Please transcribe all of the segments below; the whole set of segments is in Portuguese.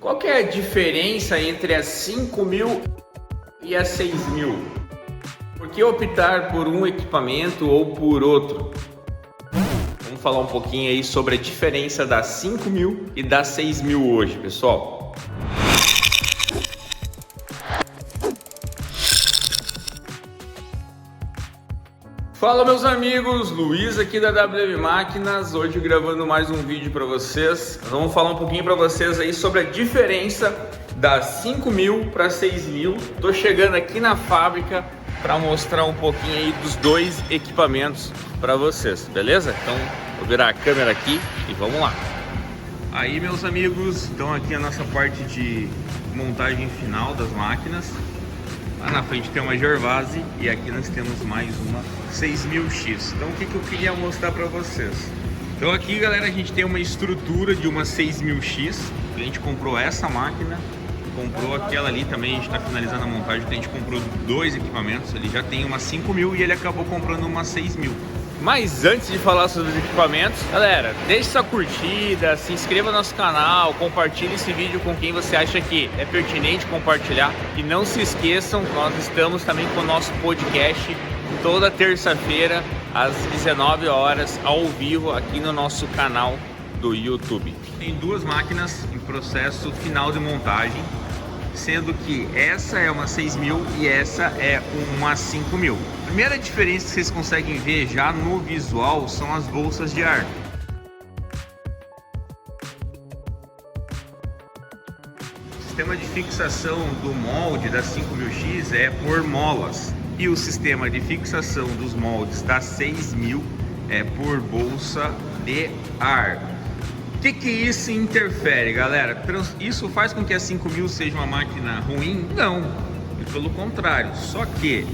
Qual que é a diferença entre as 5.000 e as 6.000? Por que optar por um equipamento ou por outro? Vamos falar um pouquinho aí sobre a diferença das 5.000 e das 6.000 hoje, pessoal. Fala, meus amigos, Luiz aqui da WM Máquinas, hoje gravando mais um vídeo para vocês. Nós vamos falar um pouquinho para vocês aí sobre a diferença das 5.000 para 6.000. Tô chegando aqui na fábrica para mostrar um pouquinho aí dos dois equipamentos para vocês, beleza? Então vou virar a câmera aqui e vamos lá. Aí, meus amigos, então aqui a nossa parte de montagem final das máquinas. Lá na frente tem uma Gervase e aqui nós temos mais uma 6000X. Então o que eu queria mostrar para vocês? Então aqui, galera, a gente tem uma estrutura de uma 6000X. A gente comprou essa máquina, comprou aquela ali também, a gente está finalizando a montagem, então a gente comprou dois equipamentos. Ele já tem uma 5.000 e ele acabou comprando uma 6.000. Mas antes de falar sobre os equipamentos, galera, deixe sua curtida, se inscreva no nosso canal, compartilhe esse vídeo com quem você acha que é pertinente compartilhar. E não se esqueçam, nós estamos também com o nosso podcast toda terça-feira às 19 horas ao vivo aqui no nosso canal do YouTube. Tem duas máquinas em processo final de montagem, sendo que essa é uma 6.000 e essa é uma 5.000. A primeira diferença que vocês conseguem ver já no visual são as bolsas de ar. O sistema de fixação do molde da 5.000X é por molas e o sistema de fixação dos moldes da 6.000 é por bolsa de ar. O que isso interfere, galera? Isso faz com que a 5.000 seja uma máquina ruim? Não, pelo contrário, só que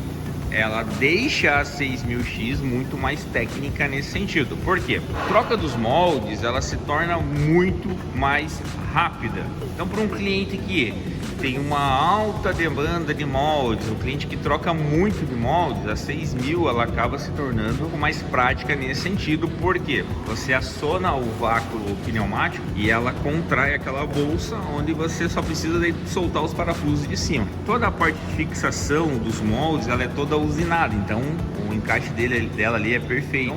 ela deixa a 6000X muito mais técnica nesse sentido. Por quê? A troca dos moldes, ela se torna muito mais rápida. Então, para um cliente que tem uma alta demanda de moldes, um cliente que troca muito de moldes, a 6.000 ela acaba se tornando mais prática nesse sentido. Por quê? Você aciona o vácuo pneumático e ela contrai aquela bolsa, onde você só precisa de soltar os parafusos de cima. Toda a parte de fixação dos moldes, ela é toda usinada, então o encaixe dela ali é perfeito.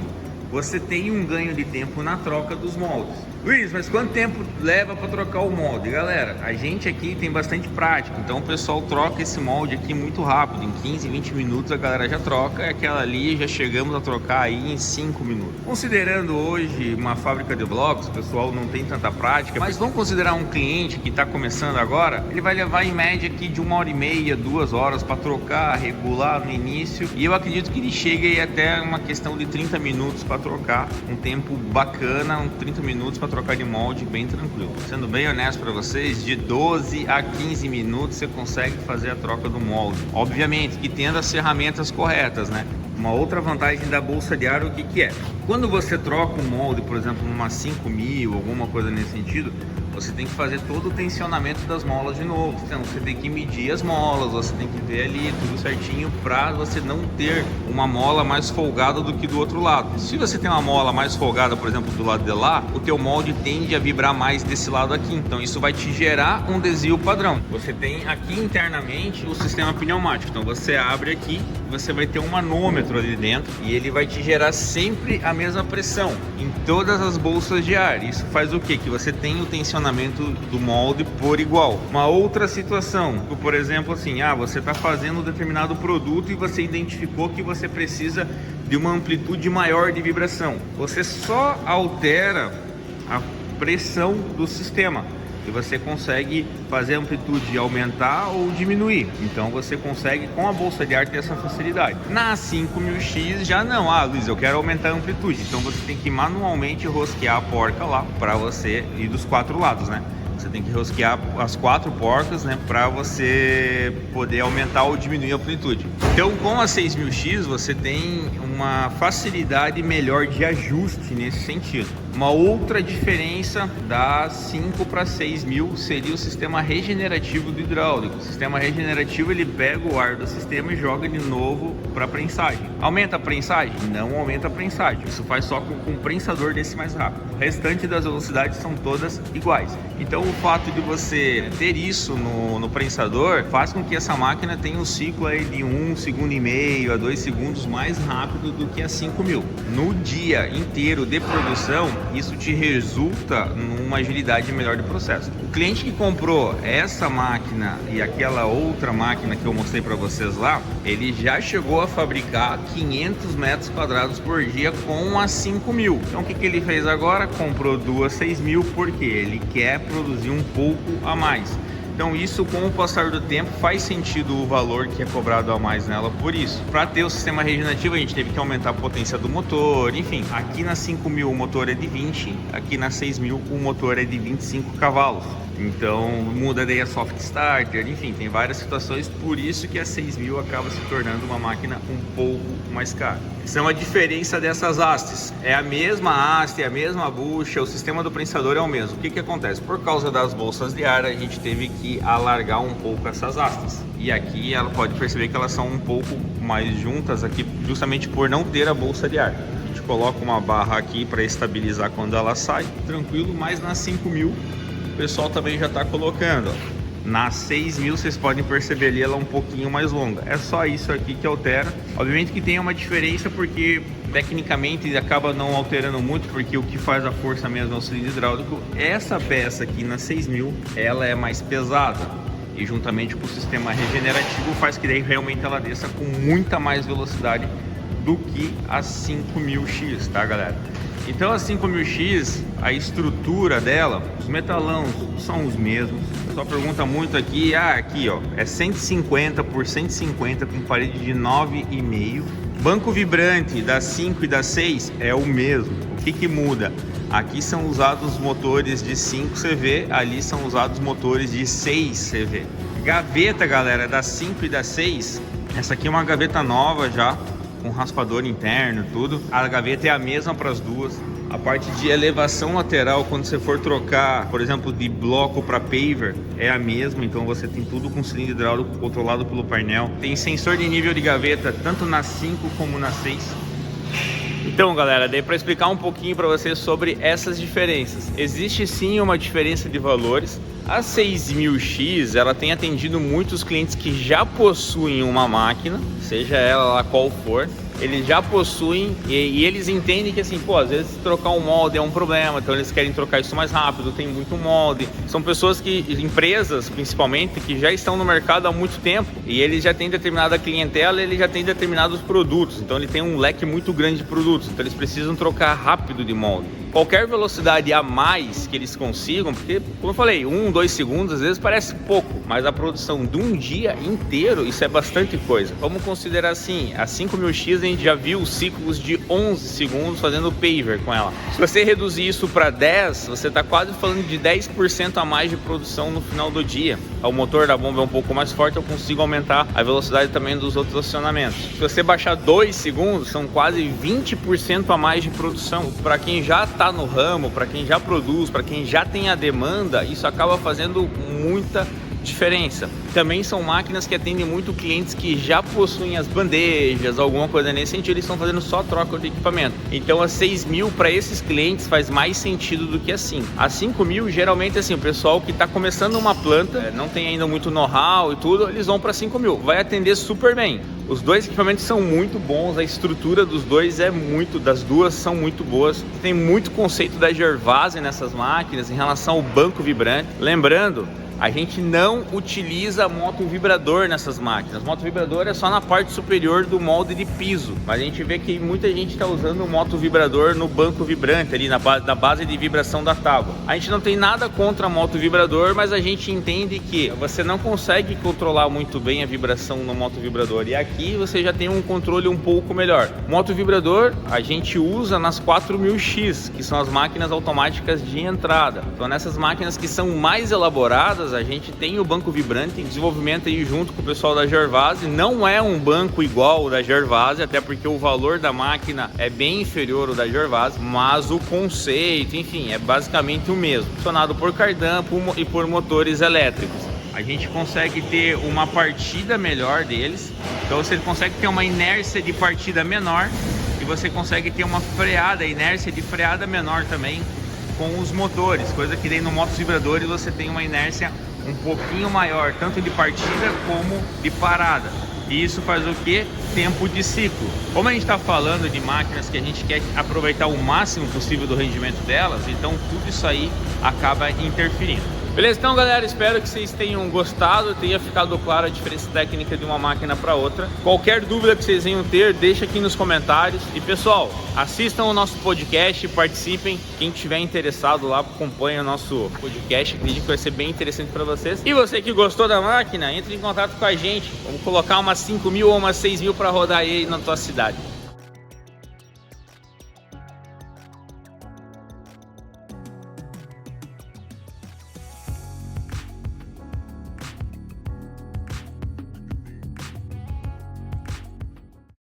Você tem um ganho de tempo na troca dos moldes. Luiz, mas quanto tempo leva para trocar o molde? Galera, a gente aqui tem bastante prática, então o pessoal troca esse molde aqui muito rápido, em 15, 20 minutos a galera já troca, e aquela ali já chegamos a trocar aí em 5 minutos. Considerando hoje uma fábrica de blocos, o pessoal não tem tanta prática, mas vamos considerar um cliente que está começando agora, ele vai levar em média aqui de 1h30, 2 horas para trocar, regular no início, e eu acredito que ele chegue aí até uma questão de 30 minutos para trocar, um tempo bacana, 30 minutos para trocar de molde bem tranquilo. Sendo bem honesto para vocês, de 12 a 15 minutos você consegue fazer a troca do molde. Obviamente que tendo as ferramentas corretas, né? Uma outra vantagem da bolsa de ar, o que é? Quando você troca um molde, por exemplo, numa 5.000, alguma coisa nesse sentido, você tem que fazer todo o tensionamento das molas de novo. Então você tem que medir as molas, você tem que ver ali tudo certinho para você não ter uma mola mais folgada do que do outro lado. Se você tem uma mola mais folgada, por exemplo, do lado de lá, o teu molde tende a vibrar mais desse lado aqui. Então isso vai te gerar um desvio padrão. Você tem aqui internamente o sistema pneumático. Então você abre aqui, você vai ter um manômetro ali dentro e ele vai te gerar sempre a mesma pressão em todas as bolsas de ar. Isso faz o quê? Que você tem o tensionamento do molde por igual. Uma outra situação, por exemplo, assim, você está fazendo um determinado produto e você identificou que você precisa de uma amplitude maior de vibração. Você só altera a pressão do sistema e você consegue fazer a amplitude aumentar ou diminuir. Então você consegue com a bolsa de ar ter essa facilidade. Na 5.000X já não. Luiz, eu quero aumentar a amplitude. Então você tem que manualmente rosquear a porca lá para você ir dos 4 lados, né? Você tem que rosquear as 4 porcas, né, para você poder aumentar ou diminuir a amplitude. Então, com a 6000X você tem uma facilidade melhor de ajuste nesse sentido. Uma outra diferença da 5 para 6.000 seria o sistema regenerativo do hidráulico. O sistema regenerativo, ele pega o ar do sistema e joga de novo para prensagem. Aumenta a prensagem? Não aumenta a prensagem. Isso faz só com o prensador desse mais rápido. O restante das velocidades são todas iguais. Então o fato de você ter isso no prensador faz com que essa máquina tenha um ciclo aí de 1,5 segundo a 2 segundos mais rápido do que a 5.000. No dia inteiro de produção, isso te resulta numa agilidade melhor de processo. O cliente que comprou essa máquina e aquela outra máquina que eu mostrei para vocês lá, ele já chegou a fabricar 500 metros quadrados por dia com a 5.000. Então o que ele fez agora? Comprou duas 6.000 porque ele quer produzir um pouco a mais. Então isso, com o passar do tempo, faz sentido o valor que é cobrado a mais nela por isso. Para ter o sistema regenerativo, a gente teve que aumentar a potência do motor, enfim. Aqui na 5.000 o motor é de 20, aqui na 6.000 o motor é de 25 cavalos. Então muda daí a soft starter, enfim, tem várias situações, por isso que a 6.000 acaba se tornando uma máquina um pouco mais cara. São a diferença dessas hastes. É a mesma haste, é a mesma bucha, o sistema do prensador é o mesmo. O que acontece? Por causa das bolsas de ar, a gente teve que alargar um pouco essas hastes. E aqui ela pode perceber que elas são um pouco mais juntas aqui, justamente por não ter a bolsa de ar. A gente coloca uma barra aqui para estabilizar quando ela sai, tranquilo, mas na 5.000 o pessoal também já está colocando, ó. Na 6.000 vocês podem perceber ali, ela é um pouquinho mais longa. É só isso aqui que altera. Obviamente que tem uma diferença porque tecnicamente acaba não alterando muito, porque o que faz a força mesmo é o cilindro hidráulico. Essa peça aqui na 6.000, ela é mais pesada. E juntamente com o sistema regenerativo faz que daí realmente ela desça com muita mais velocidade do que a 5.000X, tá, galera? Então a 5.000X, a estrutura dela, os metalões são os mesmos. O pessoal pergunta muito aqui, aqui ó, é 150 por 150 com parede de 9,5. Banco vibrante da 5 e da 6 é o mesmo. O que muda? Aqui são usados motores de 5 CV, ali são usados motores de 6 CV. Gaveta, galera, da 5 e da 6, essa aqui é uma gaveta nova já, com raspador interno, tudo. A gaveta é a mesma para as duas. A parte de elevação lateral, quando você for trocar, por exemplo, de bloco para paver, é a mesma. Então você tem tudo com cilindro hidráulico controlado pelo painel. Tem sensor de nível de gaveta tanto na 5 como na 6. Então, galera, dei para explicar um pouquinho para vocês sobre essas diferenças. Existe sim uma diferença de valores. A 6.000X, ela tem atendido muitos clientes que já possuem uma máquina, seja ela lá qual for. Eles já possuem e eles entendem que assim, pô, às vezes trocar um molde é um problema, então eles querem trocar isso mais rápido, tem muito molde. São pessoas empresas principalmente, que já estão no mercado há muito tempo e eles já têm determinada clientela, eles já têm determinados produtos, então ele tem um leque muito grande de produtos, então eles precisam trocar rápido de molde. Qualquer velocidade a mais que eles consigam, porque, como eu falei, 1, 2 segundos às vezes parece pouco, mas a produção de um dia inteiro, isso é bastante coisa. Vamos considerar assim, a 5.000X a gente já viu ciclos de 11 segundos fazendo paver com ela. Se você reduzir isso para 10, você está quase falando de 10% a mais de produção no final do dia. O motor da bomba é um pouco mais forte, eu consigo aumentar a velocidade também dos outros acionamentos. Se você baixar 2 segundos, são quase 20% a mais de produção. Para quem já está no ramo, para quem já produz, para quem já tem a demanda, isso acaba fazendo muita diferença. Também são máquinas que atendem muito clientes que já possuem as bandejas, alguma coisa nesse sentido, eles estão fazendo só troca de equipamento. Então a 6.000 para esses clientes faz mais sentido do que a 5. A 5.000 geralmente assim, o pessoal que está começando uma planta, não tem ainda muito know-how e tudo, eles vão para 5.000, vai atender super bem. Os dois equipamentos são muito bons, a estrutura dos dois das duas são muito boas. Tem muito conceito da Gervase nessas máquinas em relação ao banco vibrante. Lembrando, a gente não utiliza moto vibrador nessas máquinas. Moto vibrador é só na parte superior do molde de piso, mas a gente vê que muita gente está usando o moto vibrador no banco vibrante, ali na base de vibração da tábua. A gente não tem nada contra moto vibrador, mas a gente entende que você não consegue controlar muito bem a vibração no moto vibrador, e aqui você já tem um controle um pouco melhor. Moto vibrador a gente usa nas 4.000X, que são as máquinas automáticas de entrada. Então nessas máquinas que são mais elaboradas, rodadas, a gente tem o banco vibrante em desenvolvimento aí junto com o pessoal da Gervase. Não é um banco igual o da Gervase, até porque o valor da máquina é bem inferior ao da Gervase, mas o conceito, enfim, é basicamente o mesmo, funcionado por cardan e por motores elétricos. A gente consegue ter uma partida melhor deles, então você consegue ter uma inércia de partida menor e você consegue ter uma freada, inércia de freada menor também com os motores, coisa que daí no motos vibradores você tem uma inércia um pouquinho maior, tanto de partida como de parada. E isso faz o que? Tempo de ciclo. Como a gente está falando de máquinas que a gente quer aproveitar o máximo possível do rendimento delas, então tudo isso aí acaba interferindo. Beleza? Então, galera, espero que vocês tenham gostado, tenha ficado clara a diferença técnica de uma máquina para outra. Qualquer dúvida que vocês venham ter, deixa aqui nos comentários. E, pessoal, assistam o nosso podcast, participem. Quem estiver interessado lá, acompanha o nosso podcast. Acredito que vai ser bem interessante para vocês. E você que gostou da máquina, entre em contato com a gente. Vamos colocar umas 5 mil ou umas 6 mil para rodar aí na tua cidade.